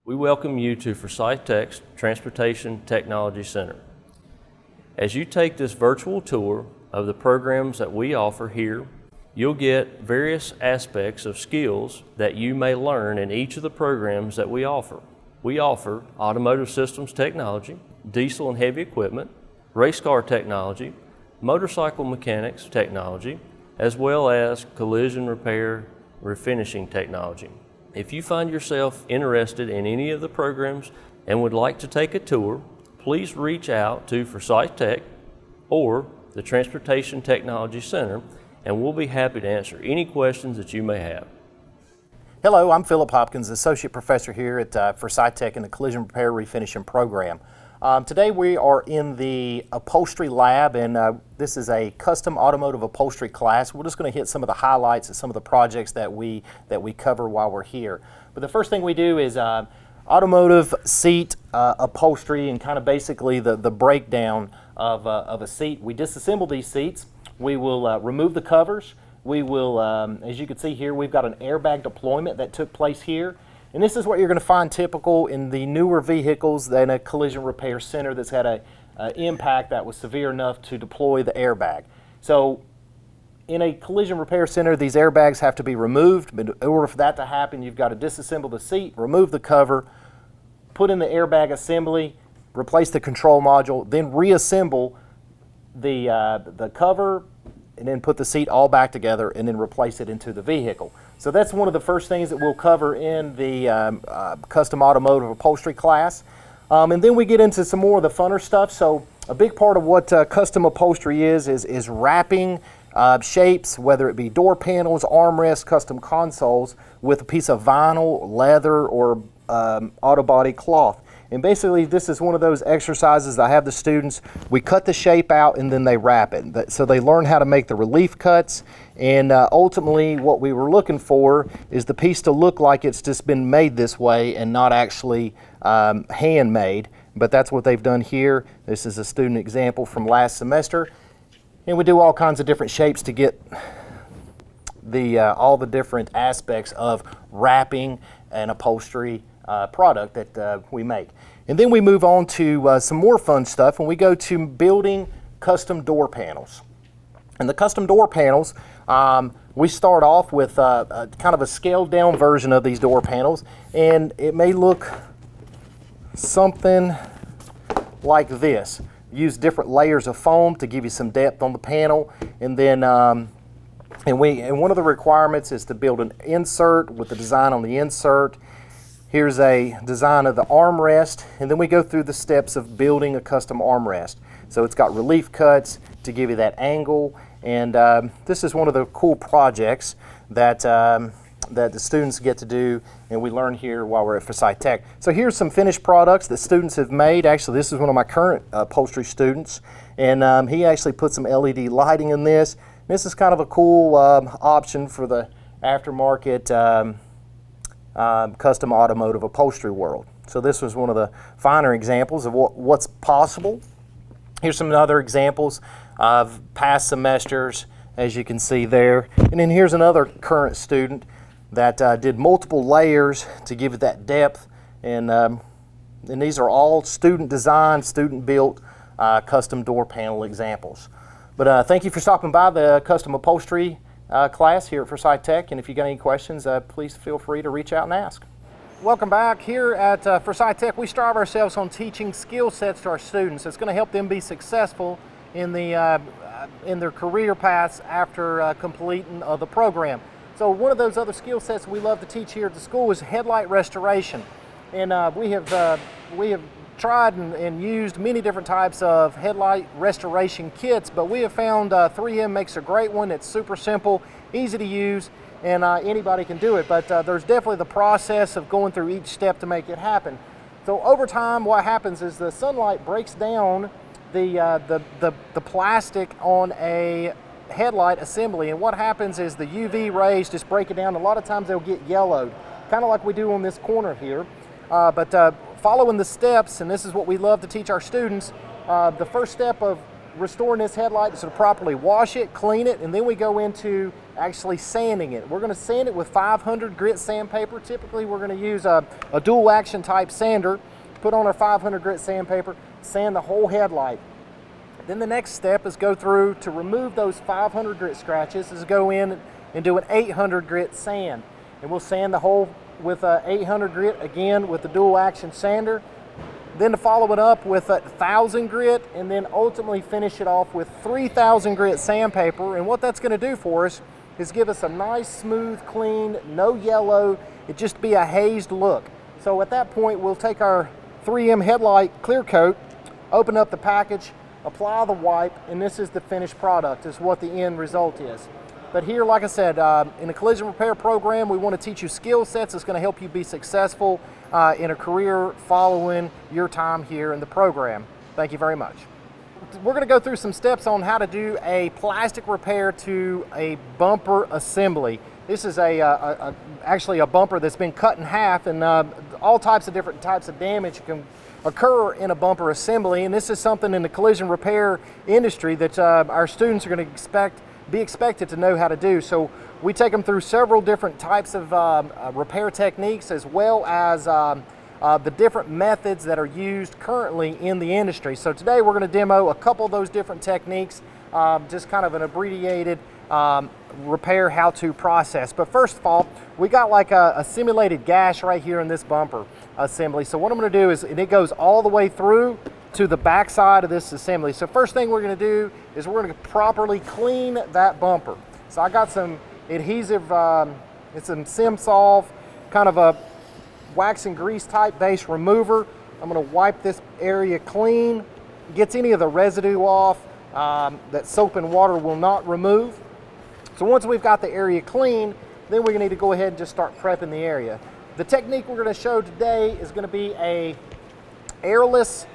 We welcome you to Forsyth Tech's Transportation Technology Center. As you take this virtual tour of the programs that we offer here, you'll get various aspects of skills that you may learn in each of the programs that we offer. We offer automotive systems technology, diesel and heavy equipment, race car technology, motorcycle mechanics technology, as well as collision repair, refinishing technology. If you find yourself interested in any of the programs and would like to take a tour, please reach out to Forsyth Tech or the Transportation Technology Center, and we'll be happy to answer any questions that you may have. Hello, I'm Philip Hopkins, Associate Professor here at Forsyth Tech in the Collision Repair Refinishing program. Today we are in the upholstery lab, and this is a custom automotive upholstery class. We're just going to hit some of the highlights of some of the projects that we cover while we're here. But the first thing we do is automotive seat upholstery, and kind of basically the breakdown of a seat. We disassemble these seats. We will remove the covers. We will, as you can see here, we've got an airbag deployment that took place here. And this is what you're going to find typical in the newer vehicles in a collision repair center that's had an impact that was severe enough to deploy the airbag. So in a collision repair center, these airbags have to be removed. But in order for that to happen, you've got to disassemble the seat, remove the cover, put in the airbag assembly, replace the control module, then reassemble the cover, and then put the seat all back together and then replace it into the vehicle. So that's one of the first things that we'll cover in the custom automotive upholstery class. And then we get into some more of the funner stuff. So a big part of what custom upholstery is wrapping shapes, whether it be door panels, armrests, custom consoles, with a piece of vinyl, leather, or auto body cloth. And basically this is one of those exercises that I have the students, we cut the shape out and then they wrap it. So they learn how to make the relief cuts, and ultimately what we were looking for is the piece to look like it's just been made this way and not actually handmade. But that's what they've done here. This is a student example from last semester. And we do all kinds of different shapes to get all the different aspects of wrapping an upholstery product that we make. And then we move on to some more fun stuff, and we go to building custom door panels. And the custom door panels, we start off with kind of a scaled down version of these door panels, and it may look something like this. Use different layers of foam to give you some depth on the panel, and then and one of the requirements is to build an insert with the design on the insert. Here's a design of the armrest, and then we go through the steps of building a custom armrest. So it's got relief cuts to give you that angle, and this is one of the cool projects that the students get to do, and we learn here while we're at Forsyth Tech. So here's some finished products that students have made. Actually, this is one of my current upholstery students, and he actually put some LED lighting in this. This is kind of a cool option for the aftermarket custom automotive upholstery world. So this was one of the finer examples of what's possible. Here's some other examples of past semesters, as you can see there. And then here's another current student that did multiple layers to give it that depth. And these are all student designed, student built custom door panel examples. But thank you for stopping by the custom upholstery class here at Forsyth Tech, and if you got any questions, please feel free to reach out and ask. Welcome back. Here at Forsyth Tech, we strive ourselves on teaching skill sets to our students that's going to help them be successful in their career paths after completing the program. So one of those other skill sets we love to teach here at the school is headlight restoration, and we have tried and used many different types of headlight restoration kits, but we have found 3M makes a great one. It's super simple, easy to use, and anybody can do it, but there's definitely the process of going through each step to make it happen. So over time, what happens is the sunlight breaks down the plastic on a headlight assembly, and what happens is the UV rays just break it down. A lot of times they'll get yellowed, kind of like we do on this corner here, but following the steps, and this is what we love to teach our students, the first step of restoring this headlight is to properly wash it, clean it, and then we go into actually sanding it. We're going to sand it with 500 grit sandpaper. Typically we're going to use a dual action type sander, put on our 500 grit sandpaper, sand the whole headlight. Then the next step is go through to remove those 500 grit scratches, is go in and do an 800 grit sand. And we'll sand the whole with 800 grit again with the dual action sander. Then to follow it up with 1,000 grit, and then ultimately finish it off with 3,000 grit sandpaper. And what that's going to do for us is give us a nice, smooth, clean, no yellow, it just be a hazed look. So at that point, we'll take our 3M headlight clear coat, open up the package, apply the wipe, and this is the finished product, is what the end result is. But here, like I said, in the collision repair program, we want to teach you skill sets that's going to help you be successful in a career following your time here in the program. Thank you very much. We're going to go through some steps on how to do a plastic repair to a bumper assembly. This is actually a bumper that's been cut in half, and all types of different types of damage can occur in a bumper assembly. And this is something in the collision repair industry that our students are going to be expected to know how to do. So we take them through several different types of repair techniques, as well as the different methods that are used currently in the industry. So today we're going to demo a couple of those different techniques, just kind of an abbreviated repair how-to process. But first of all, we got like a simulated gash right here in this bumper assembly. So what I'm going to do is, and it goes all the way through to the back side of this assembly. So first thing we're going to do is we're going to properly clean that bumper. So I got some adhesive, it's some Sim-Solve, kind of a wax and grease type base remover. I'm going to wipe this area clean, gets any of the residue off that soap and water will not remove. So once we've got the area clean, then we're going to need to go ahead and just start prepping the area. The technique we're going to show today is going to be a airless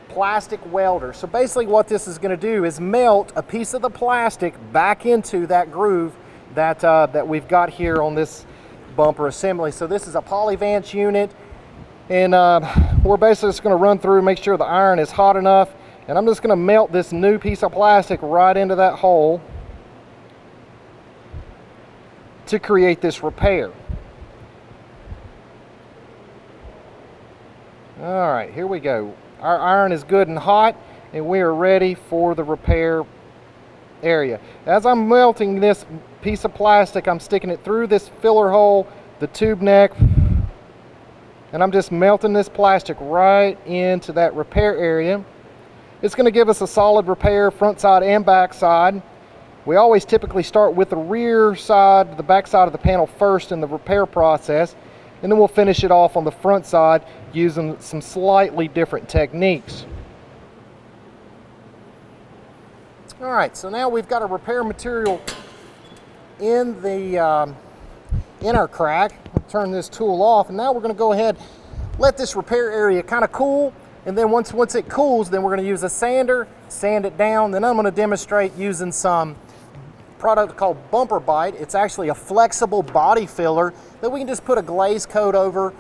plastic welder. So basically what this is going to do is melt a piece of the plastic back into that groove that we've got here on this bumper assembly. So this is a polyvance unit, and we're basically just going to run through, make sure the iron is hot enough, and I'm just going to melt this new piece of plastic right into that hole to create this repair. All right, here we go. Our iron is good and hot, and we are ready for the repair area. As I'm melting this piece of plastic, I'm sticking it through this filler hole, the tube neck, and I'm just melting this plastic right into that repair area. It's going to give us a solid repair, front side and back side. We always typically start with the rear side, the back side of the panel first in the repair process, and then we'll finish it off on the front side using some slightly different techniques. All right, so now we've got a repair material in the inner crack. I'll turn this tool off, and now we're going to go ahead, let this repair area kind of cool, and then once it cools, then we're going to use a sander, sand it down. Then I'm going to demonstrate using some product called Bumper Bite. It's actually a flexible body filler that we can just put a glaze coat over,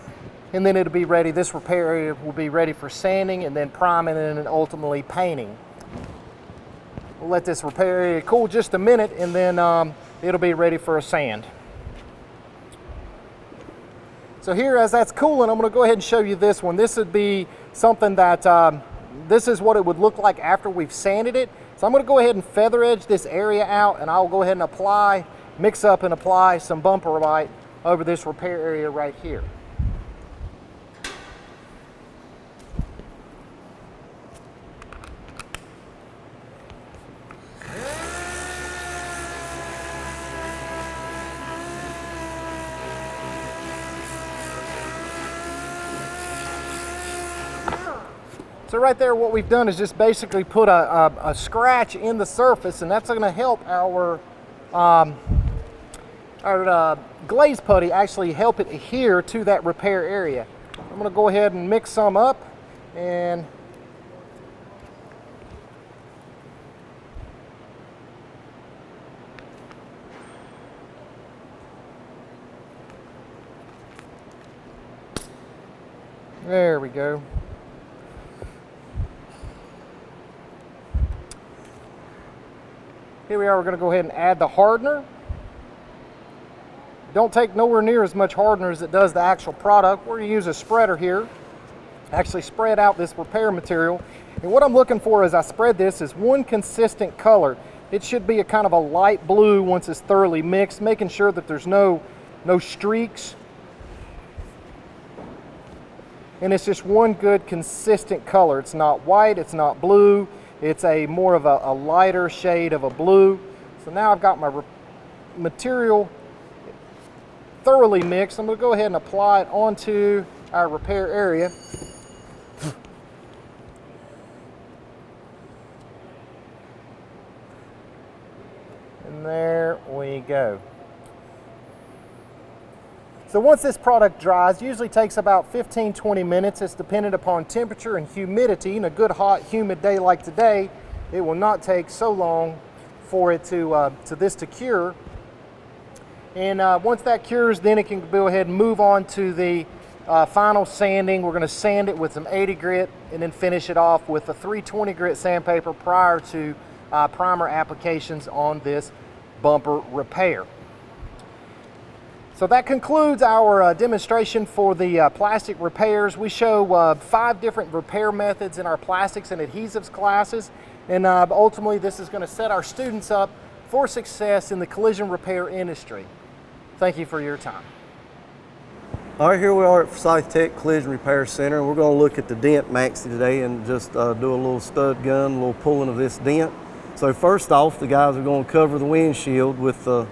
and then it'll be ready. This repair area will be ready for sanding and then priming and then ultimately painting. We'll let this repair area cool just a minute, and then it'll be ready for a sand. So here, as that's cooling, I'm going to go ahead and show you this one. This would be something that, this is what it would look like after we've sanded it. So I'm going to go ahead and feather edge this area out, and I'll go ahead and mix up and apply some Bumper Bite over this repair area right here. So right there, what we've done is just basically put a scratch in the surface, and that's going to help our glaze putty actually help it adhere to that repair area. I'm going to go ahead and mix some up, and there we go. Here we are, we're going to go ahead and add the hardener. Don't take nowhere near as much hardener as it does the actual product. We're going to use a spreader here. Actually spread out this repair material. And what I'm looking for as I spread this is one consistent color. It should be a kind of a light blue once it's thoroughly mixed, making sure that there's no streaks. And it's just one good consistent color. It's not white, it's not blue. It's a more of a lighter shade of a blue. So now I've got my material thoroughly mixed. I'm going to go ahead and apply it onto our repair area. And there we go. So once this product dries, usually takes about 15-20 minutes. It's dependent upon temperature and humidity. In a good hot humid day like today, it will not take so long for it to cure. And once that cures, then it can go ahead and move on to the final sanding. We're going to sand it with some 80 grit and then finish it off with a 320 grit sandpaper prior to primer applications on this bumper repair. So that concludes our demonstration for the plastic repairs. We show 5 different repair methods in our plastics and adhesives classes, and ultimately this is going to set our students up for success in the collision repair industry. Thank you for your time. All right, here we are at Forsyth Tech Collision Repair Center, and we're going to look at the dent maxi today and just do a little stud gun, a little pulling of this dent. So first off, the guys are going to cover the windshield with a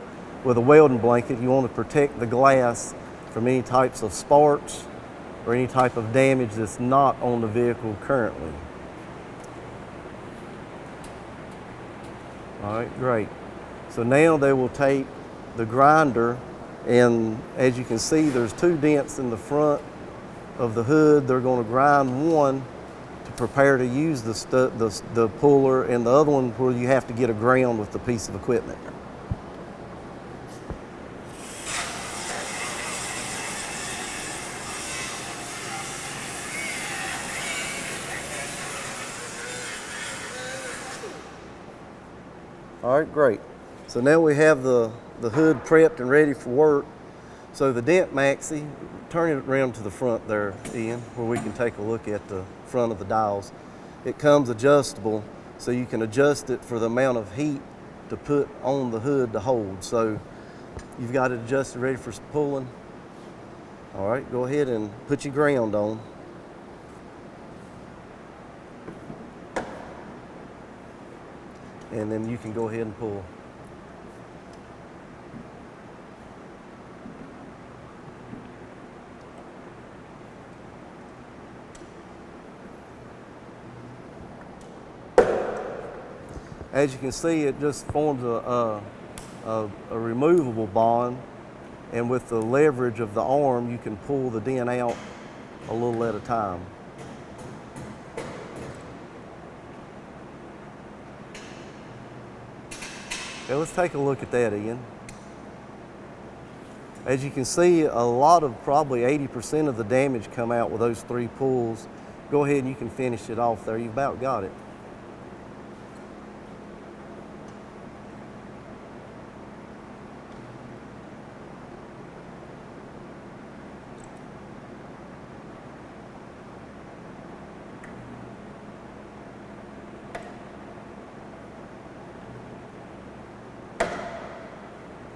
welding blanket. You want to protect the glass from any types of sparks or any type of damage that's not on the vehicle currently. All right, great. So now they will take the grinder, and as you can see, there's 2 dents in the front of the hood. They're going to grind one to prepare to use the puller, and the other one where you have to get a ground with the piece of equipment. All right, great. So now we have the hood prepped and ready for work. So the dent maxi, turn it around to the front there, Ian, where we can take a look at the front of the dials. It comes adjustable, so you can adjust it for the amount of heat to put on the hood to hold. So you've got it adjusted, ready for pulling. All right, go ahead and put your ground on. And then you can go ahead and pull. As you can see, it just forms a removable bond, and with the leverage of the arm, you can pull the dent out a little at a time. Okay, let's take a look at that, Ian. As you can see, a lot of, probably 80% of the damage come out with those 3 pulls. Go ahead and you can finish it off there. You've about got it.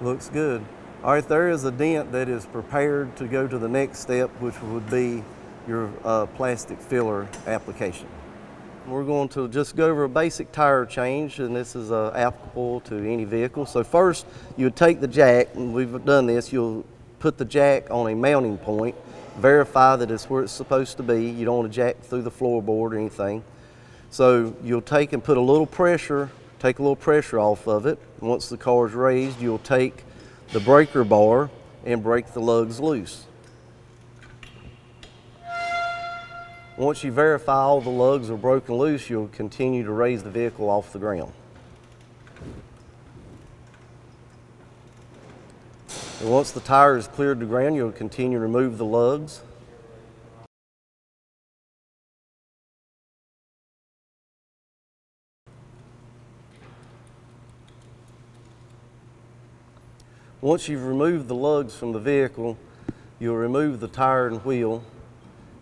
Looks good. All right, there is a dent that is prepared to go to the next step, which would be your plastic filler application. We're going to just go over a basic tire change, and this is applicable to any vehicle. So first, you would take the jack, and we've done this. You'll put the jack on a mounting point, verify that it's where it's supposed to be. You don't want to jack through the floorboard or anything. So you'll take and put a little pressure, take a little pressure off of it. Once the car is raised, you'll take the breaker bar and break the lugs loose. Once you verify all the lugs are broken loose, you'll continue to raise the vehicle off the ground. And once the tire is cleared the ground, you'll continue to remove the lugs. Once you've removed the lugs from the vehicle, you'll remove the tire and wheel,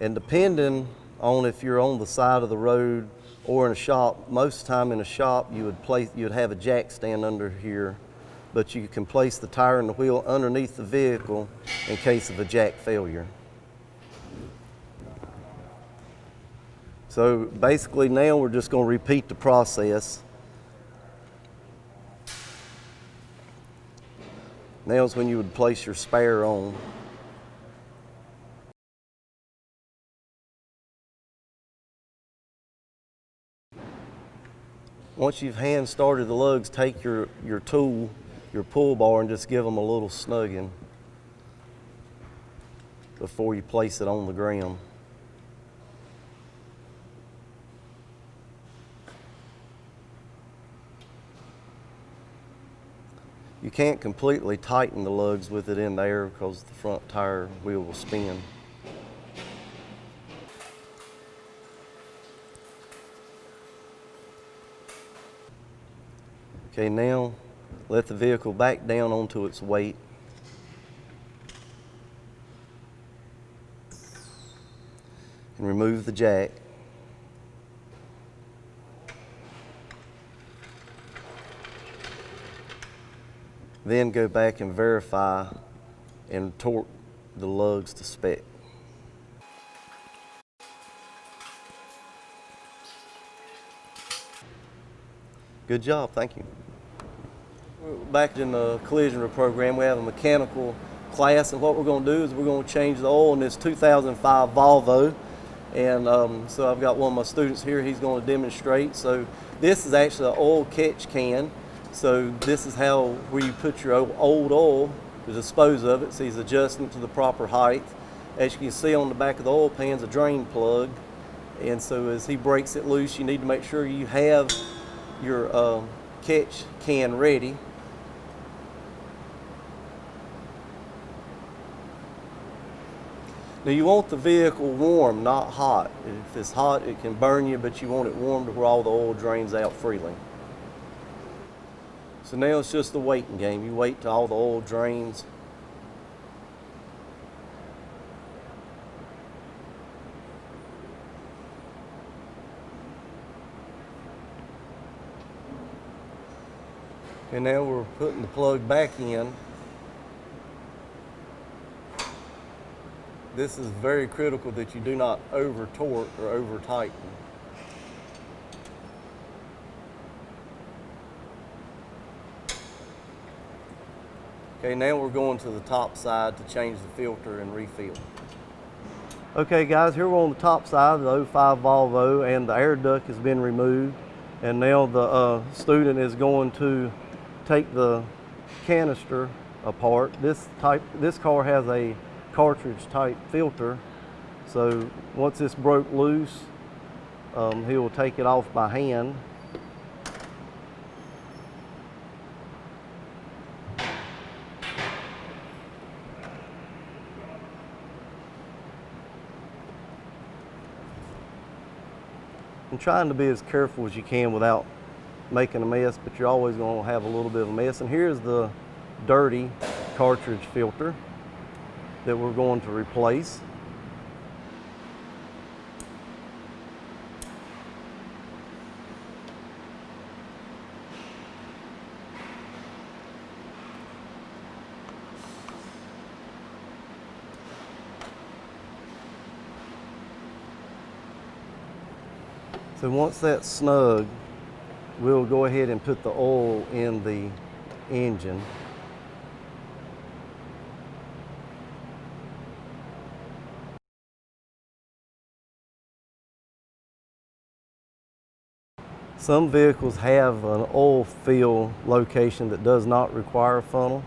and depending on if you're on the side of the road or in a shop, most of the time in a shop you'd have a jack stand under here, but you can place the tire and the wheel underneath the vehicle in case of a jack failure. So basically now we're just going to repeat the process. Now is when you would place your spare on. Once you've hand started the lugs, take your tool, your pull bar, and just give them a little snugging before you place it on the ground. You can't completely tighten the lugs with it in there because the front tire wheel will spin. Okay, now let the vehicle back down onto its weight. And remove the jack. Then go back and verify and torque the lugs to spec. Good job, thank you. Back in the collision program, we have a mechanical class, and what we're going to do is we're going to change the oil in this 2005 Volvo. And so I've got one of my students here, he's going to demonstrate. So this is actually an oil catch can. So this is where you put your old oil to dispose of it. So he's adjusting it to the proper height. As you can see on the back of the oil pan is a drain plug. And so as he breaks it loose, you need to make sure you have your catch can ready. Now you want the vehicle warm, not hot. If it's hot, it can burn you, but you want it warm to where all the oil drains out freely. So now it's just the waiting game. You wait till all the oil drains. And now we're putting the plug back in. This is very critical that you do not over torque or over tighten. Okay, now we're going to the top side to change the filter and refill. Okay guys, here we're on the top side of the 05 Volvo, and the air duct has been removed. And now the student is going to take the canister apart. This car has a cartridge type filter. So once this broke loose, he will take it off by hand. And trying to be as careful as you can without making a mess, but you're always going to have a little bit of a mess. And here's the dirty cartridge filter that we're going to replace. So once that's snug, we'll go ahead and put the oil in the engine. Some vehicles have an oil fill location that does not require a funnel,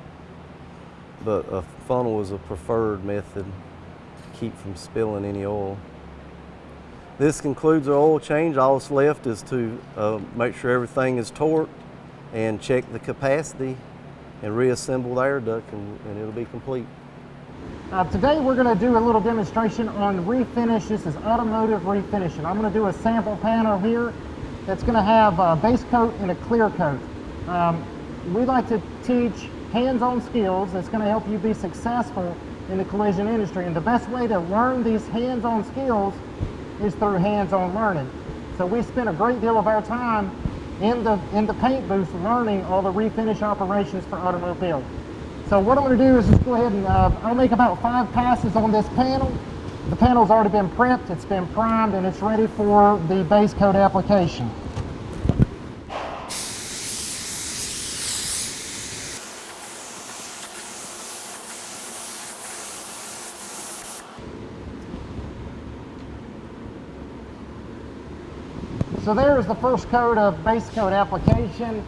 but a funnel is a preferred method to keep from spilling any oil. This concludes our oil change. All that's left is to make sure everything is torqued and check the capacity and reassemble the air duct, and it'll be complete. Today we're going to do a little demonstration on refinish. This is automotive refinishing. I'm going to do a sample panel here that's going to have a base coat and a clear coat. We like to teach hands-on skills that's going to help you be successful in the collision industry. And the best way to learn these hands-on skills is through hands-on learning. So we spend a great deal of our time in the paint booth learning all the refinish operations for automobiles. So what I'm going to do is just go ahead and I'll make about 5 passes on this panel. The panel's already been prepped, it's been primed, and it's ready for the base coat application. So there is the first coat of base coat application.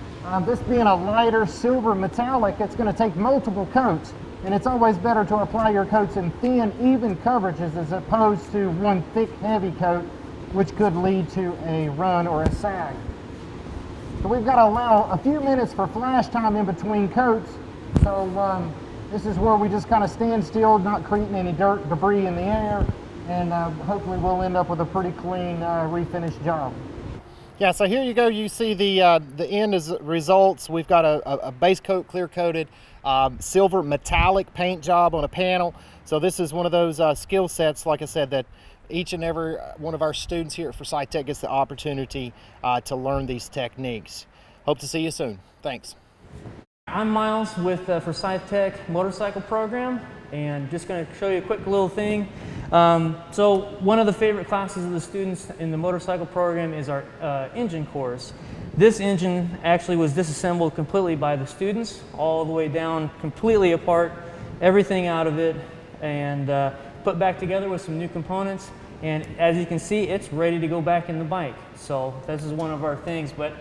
This being a lighter silver metallic, it's going to take multiple coats, and it's always better to apply your coats in thin, even coverages as opposed to one thick, heavy coat, which could lead to a run or a sag. So we've got to allow a few minutes for flash time in between coats. So this is where we just kind of stand still, not creating any dirt, debris in the air, and hopefully we'll end up with a pretty clean refinished job. Yeah, so here you go. You see the end results. We've got a base coat, clear coated, silver metallic paint job on a panel. So this is one of those skill sets, like I said, that each and every one of our students here at Forsyth Tech gets the opportunity to learn these techniques. Hope to see you soon. Thanks. I'm Miles with the Forsyth Tech motorcycle program, and just going to show you a quick little thing. So one of the favorite classes of the students in the motorcycle program is our engine course. This engine actually was disassembled completely by the students, all the way down, completely apart, everything out of it, and put back together with some new components. And as you can see, it's ready to go back in the bike. So this is one of our things. But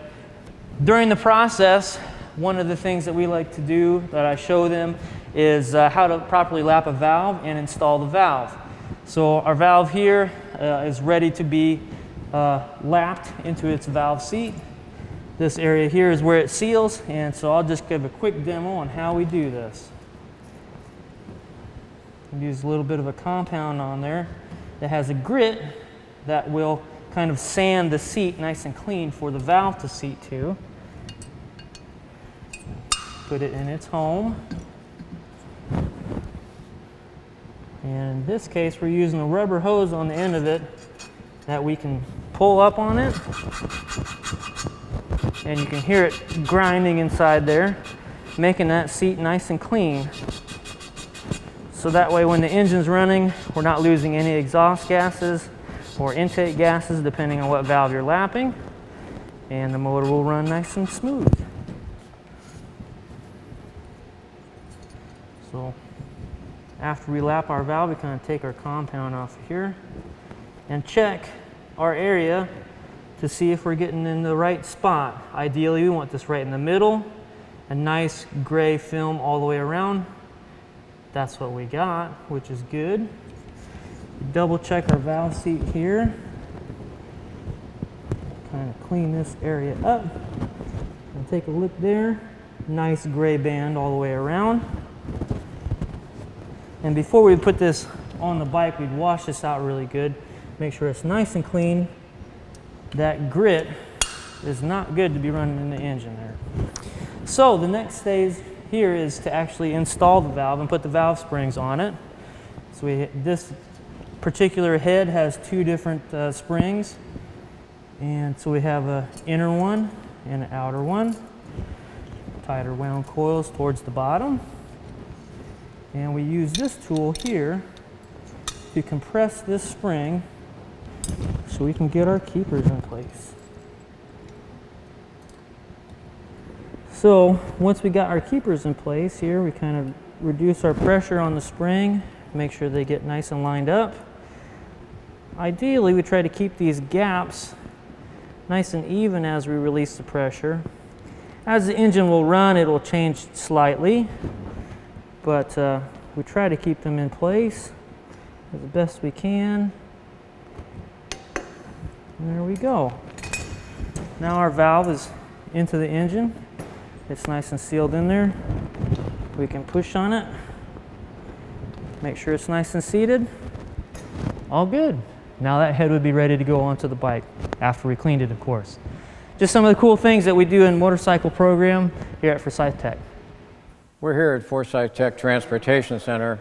during the process, one of the things that we like to do, that I show them, is how to properly lap a valve and install the valve. So our valve here is ready to be lapped into its valve seat. This area here is where it seals, and so I'll just give a quick demo on how we do this. Use a little bit of a compound on there that has a grit that will kind of sand the seat nice and clean for the valve to seat to. Put it in its home. And in this case, we're using a rubber hose on the end of it that we can pull up on it. And you can hear it grinding inside there, making that seat nice and clean. So that way when the engine's running, we're not losing any exhaust gases or intake gases, depending on what valve you're lapping. And the motor will run nice and smooth. So after we lap our valve, we kind of take our compound off of here and check our area to see if we're getting in the right spot. Ideally, we want this right in the middle, a nice gray film all the way around. That's what we got, which is good. Double check our valve seat here. Kind of clean this area up. And take a look there. Nice gray band all the way around. And before we put this on the bike, we'd wash this out really good. Make sure it's nice and clean. That grit is not good to be running in the engine there. So the next stage here is to actually install the valve and put the valve springs on it. So this particular head has 2 different springs. And so we have an inner one and an outer one. Tighter wound coils towards the bottom. And we use this tool here to compress this spring so we can get our keepers in place. So once we got our keepers in place here, we kind of reduce our pressure on the spring, make sure they get nice and lined up. Ideally, we try to keep these gaps nice and even as we release the pressure. As the engine will run, it will change slightly, but we try to keep them in place as best we can. And there we go. Now our valve is into the engine. It's nice and sealed in there. We can push on it. Make sure it's nice and seated. All good. Now that head would be ready to go onto the bike after we cleaned it, of course. Just some of the cool things that we do in motorcycle program here at Forsyth Tech. We're here at Forsyth Tech Transportation Center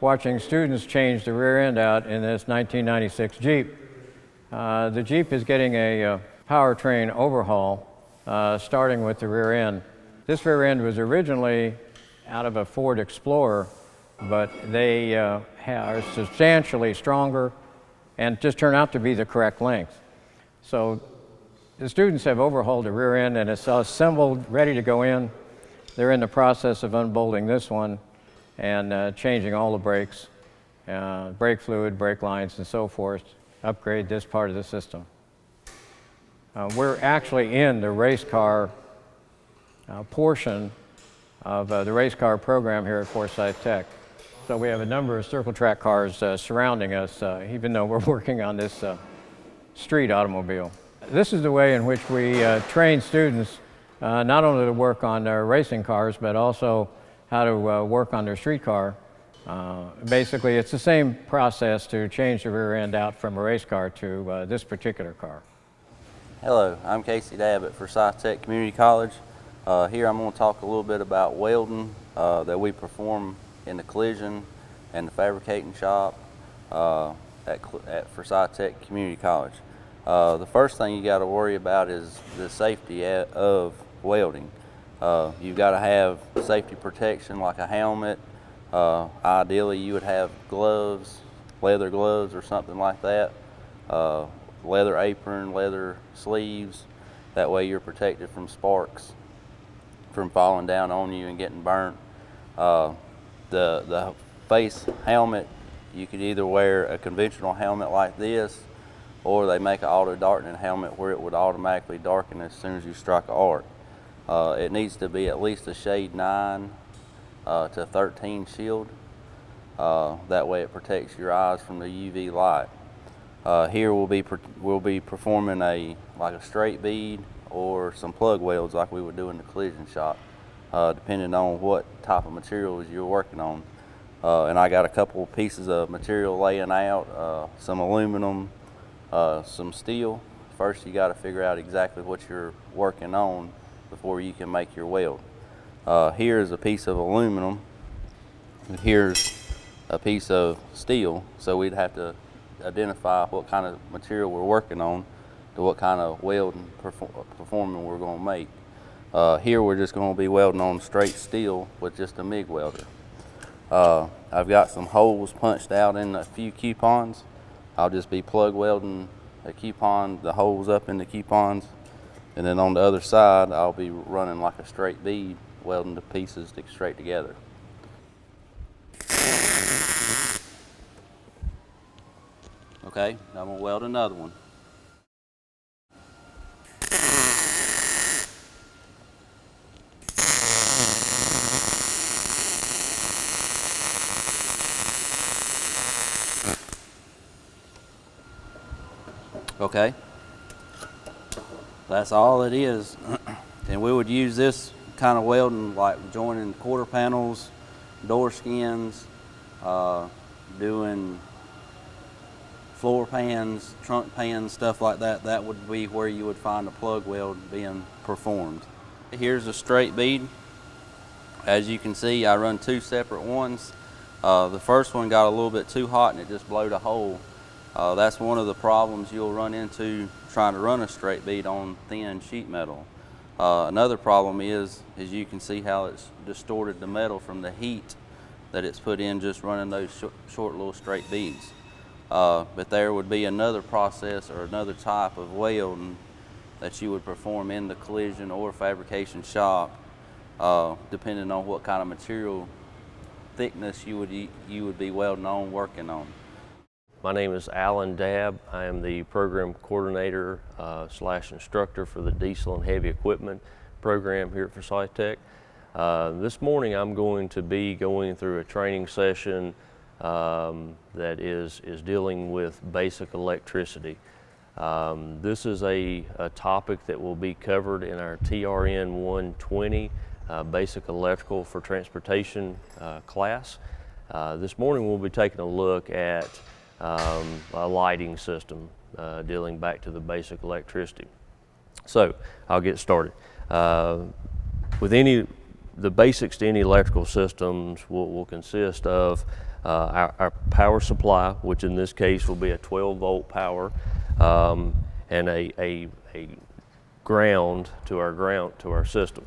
watching students change the rear end out in this 1996 Jeep. The Jeep is getting a powertrain overhaul, starting with the rear end. This rear end was originally out of a Ford Explorer, but they are substantially stronger and just turn out to be the correct length. So the students have overhauled the rear end and it's assembled, ready to go in. They're in the process of unbolting this one and changing all the brakes, brake fluid, brake lines, and so forth, upgrade this part of the system. We're actually in the race car portion of the race car program here at Forsyth Tech. So we have a number of circle track cars surrounding us, even though we're working on this street automobile. This is the way in which we train students not only to work on their racing cars, but also how to work on their street car. Basically, it's the same process to change the rear end out from a race car to this particular car. Hello, I'm Casey Dabb at Forsyth Tech Community College. Here I'm going to talk a little bit about welding that we perform in the collision and the fabricating shop at Forsyth Tech Community College. The first thing you got to worry about is the safety of welding. You've got to have safety protection like a helmet. Ideally you would have gloves, leather gloves or something like that. Leather apron, leather sleeves. That way you're protected from sparks from falling down on you and getting burnt. The face helmet, you could either wear a conventional helmet like this, or they make an auto darkening helmet where it would automatically darken as soon as you strike an arc. It needs to be at least a shade 9 to 13 shield. That way it protects your eyes from the UV light. Here we'll be performing like a straight bead or some plug welds like we would do in the collision shop, depending on what type of materials you're working on. And I got a couple pieces of material laying out, some aluminum, some steel. First you got to figure out exactly what you're working on before you can make your weld. Here's a piece of aluminum, and here's a piece of steel, so we'd have to identify what kind of material we're working on to what kind of welding performing we're going to make. Here we're just going to be welding on straight steel with just a MIG welder. I've got some holes punched out in a few coupons. I'll just be plug welding a coupon, the holes up in the coupons, and then on the other side I'll be running like a straight bead, welding the pieces stick straight together. Okay, I'm going to weld another one. Okay, that's all it is. And we would use this kind of welding like joining quarter panels, door skins, doing floor pans, trunk pans, stuff like that. That would be where you would find a plug weld being performed. Here's a straight bead. As you can see, I run 2 separate ones. The first one got a little bit too hot and it just blowed a hole. That's one of the problems you'll run into trying to run a straight bead on thin sheet metal. Another problem is you can see how it's distorted the metal from the heat that it's put in just running those short little straight beads. But there would be another process or another type of welding that you would perform in the collision or fabrication shop, depending on what kind of material thickness you would be welding on, working on. My name is Alan Dabb. I am the program coordinator / instructor for the diesel and heavy equipment program here at Forsyth Tech. This morning I'm going to be going through a training session that is dealing with basic electricity. This is a topic that will be covered in our TRN 120 Basic Electrical for Transportation class. This morning we'll be taking a look at a lighting system dealing back to the basic electricity. So I'll get started. With any the basics to any electrical systems will consist of our power supply, which in this case will be a 12-volt power, and a ground to our system.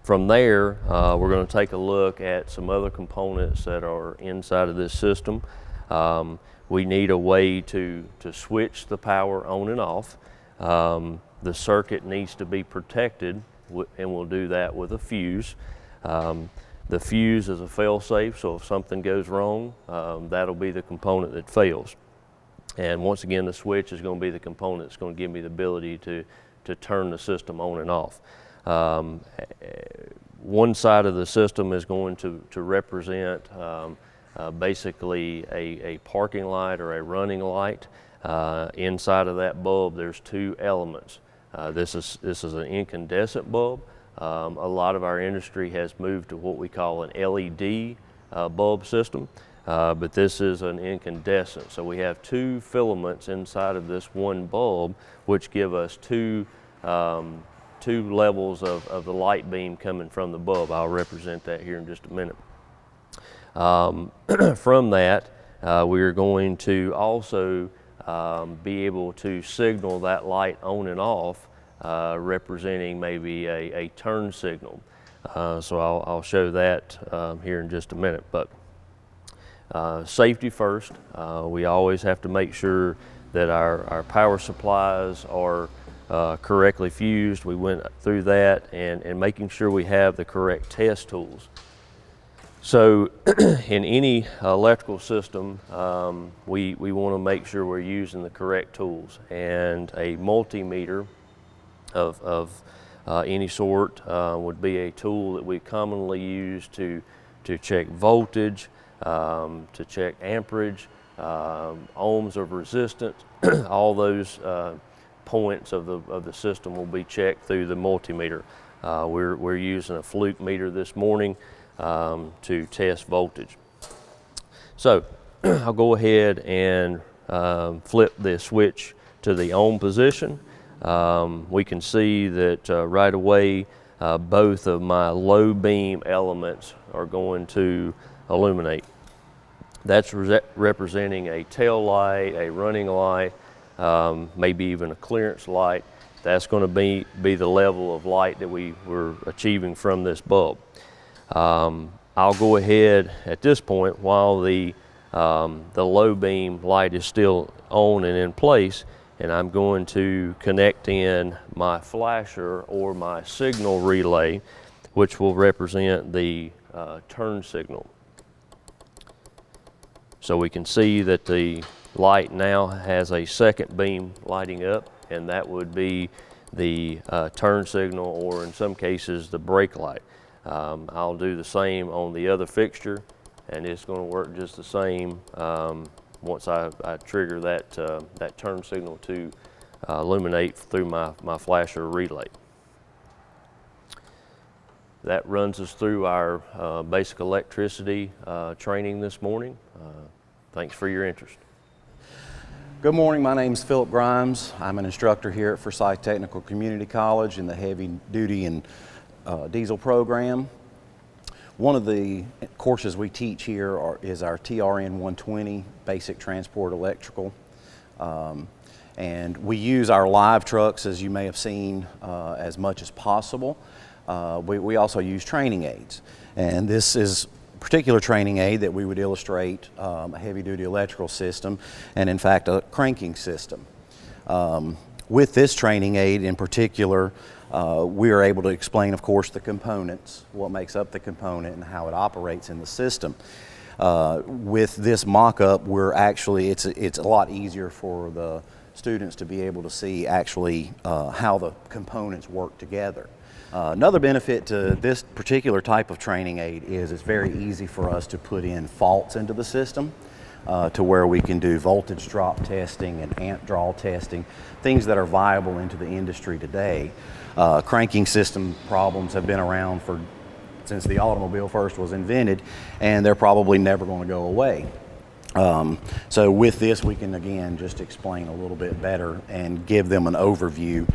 From there, we're going to take a look at some other components that are inside of this system. We need a way to switch the power on and off. The circuit needs to be protected, and we'll do that with a fuse. The fuse is a fail-safe, so if something goes wrong, that'll be the component that fails. And once again, the switch is going to be the component that's going to give me the ability to turn the system on and off. One side of the system is going to represent basically a parking light or a running light. Inside of that bulb, there's two elements. This is an incandescent bulb. A lot of our industry has moved to what we call an LED bulb system, but this is an incandescent. So we have two filaments inside of this one bulb, which give us two levels of the light beam coming from the bulb. I'll represent that here in just a minute. From that, we are going to also be able to signal that light on and off, representing maybe a turn signal. So I'll show that here in just a minute. But safety first. We always have to make sure that our power supplies are correctly fused. We went through that, and making sure we have the correct test tools. So in any electrical system, we want to make sure we're using the correct tools, and a multimeter of any sort would be a tool that we commonly use to check voltage, to check amperage, ohms of resistance. All those points of the system will be checked through the multimeter. We're using a fluke meter this morning to test voltage. So I'll go ahead and flip the switch to the on position. We can see that right away both of my low beam elements are going to illuminate. That's representing a tail light, a running light, maybe even a clearance light. That's going to be the level of light that we were achieving from this bulb. I'll go ahead at this point, while the low beam light is still on and in place, and I'm going to connect in my flasher or my signal relay, which will represent the turn signal. So we can see that the light now has a second beam lighting up, and that would be the turn signal, or in some cases the brake light. I'll do the same on the other fixture, and it's going to work just the same once I trigger that turn signal to illuminate through my flasher relay. That runs us through our basic electricity training this morning. Thanks for your interest. Good morning, my name is Philip Grimes. I'm an instructor here at Forsyth Technical Community College in the heavy duty and diesel program. One of the courses we teach here is our TRN 120 Basic Transport Electrical. And we use our live trucks, as you may have seen, as much as possible. We also use training aids. And this is a particular training aid that we would illustrate a heavy-duty electrical system, and in fact a cranking system. With this training aid in particular, we are able to explain, of course, the components, what makes up the component and how it operates in the system. With this mock-up, it's a lot easier for the students to be able to see actually how the components work together. Another benefit to this particular type of training aid is it's very easy for us to put in faults into the system to where we can do voltage drop testing and amp draw testing, things that are viable into the industry today. Cranking system problems have been around since the automobile first was invented, and they're probably never going to go away. So with this, we can again just explain a little bit better and give them an overview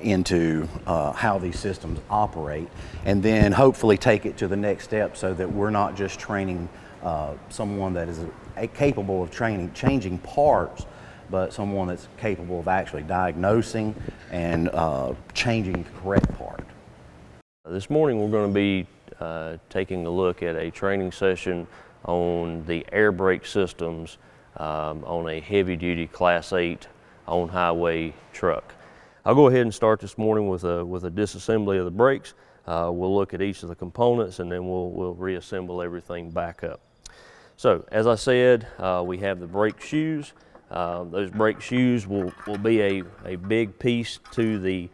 into how these systems operate, and then hopefully take it to the next step so that we're not just training someone that is capable of changing parts, but someone that's capable of actually diagnosing and changing the correct part. This morning we're going to be taking a look at a training session on the air brake systems on a heavy-duty Class 8 on-highway truck. I'll go ahead and start this morning with a disassembly of the brakes. We'll look at each of the components, and then we'll reassemble everything back up. So, as I said, we have the brake shoes. Those brake shoes will be a big piece to the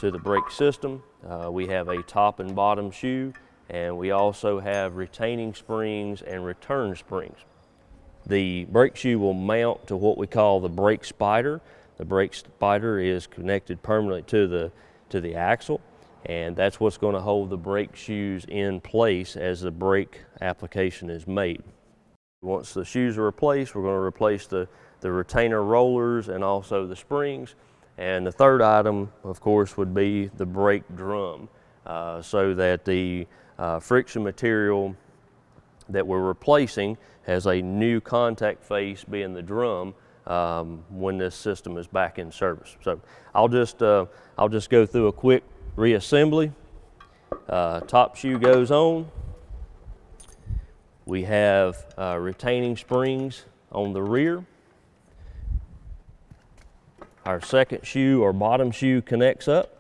brake system. We have a top and bottom shoe, and we also have retaining springs and return springs. The brake shoe will mount to what we call the brake spider. The brake spider is connected permanently to the axle, and that's what's going to hold the brake shoes in place as the brake application is made. Once the shoes are replaced, we're going to replace the retainer rollers and also the springs. And the third item, of course, would be the brake drum, so that the friction material that we're replacing has a new contact face, being the drum, when this system is back in service. So I'll just go through a quick reassembly. Top shoe goes on. We have retaining springs on the rear. Our second shoe or bottom shoe connects up.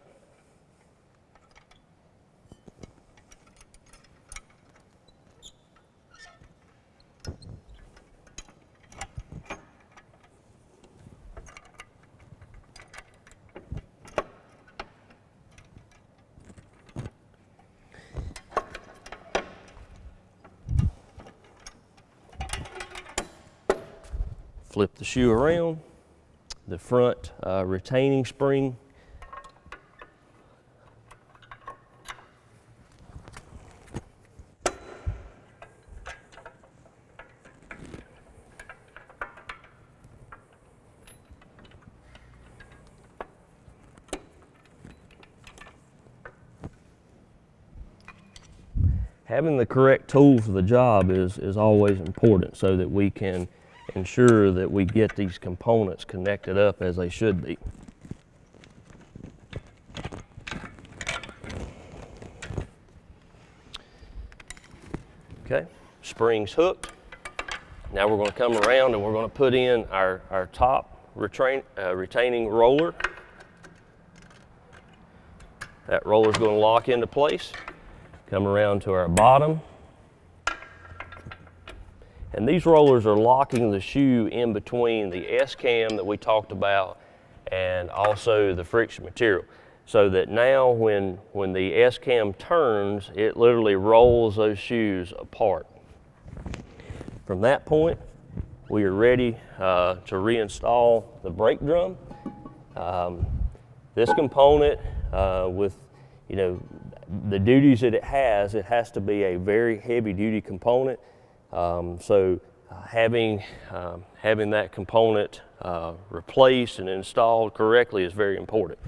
Flip the shoe around. The front retaining spring having the correct tool for the job is always important, so that we can ensure that we get these components connected up as they should be. Okay, springs hooked. Now we're going to come around and we're going to put in our top retaining roller. That roller is going to lock into place. Come around to our bottom. And these rollers are locking the shoe in between the S-cam that we talked about and also the friction material, so that now when the S-cam turns, it literally rolls those shoes apart. From that point, we are ready to reinstall the brake drum. This component, with the duties that it has to be a very heavy-duty component. So having that component replaced and installed correctly is very important.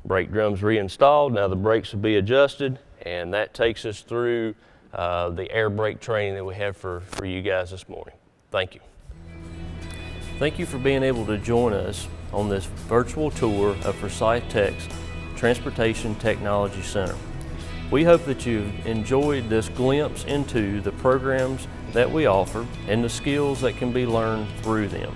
Brake drum's reinstalled. Now the brakes will be adjusted, and that takes us through the air brake training that we have for you guys this morning. Thank you. Thank you for being able to join us on this virtual tour of Forsyth Tech's Transportation Technology Center. We hope that you've enjoyed this glimpse into the programs that we offer and the skills that can be learned through them.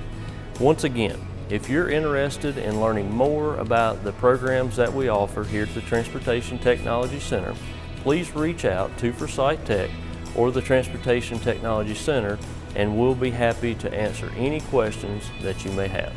Once again, if you're interested in learning more about the programs that we offer here at the Transportation Technology Center, please reach out to Forsyth Tech or the Transportation Technology Center, and we'll be happy to answer any questions that you may have.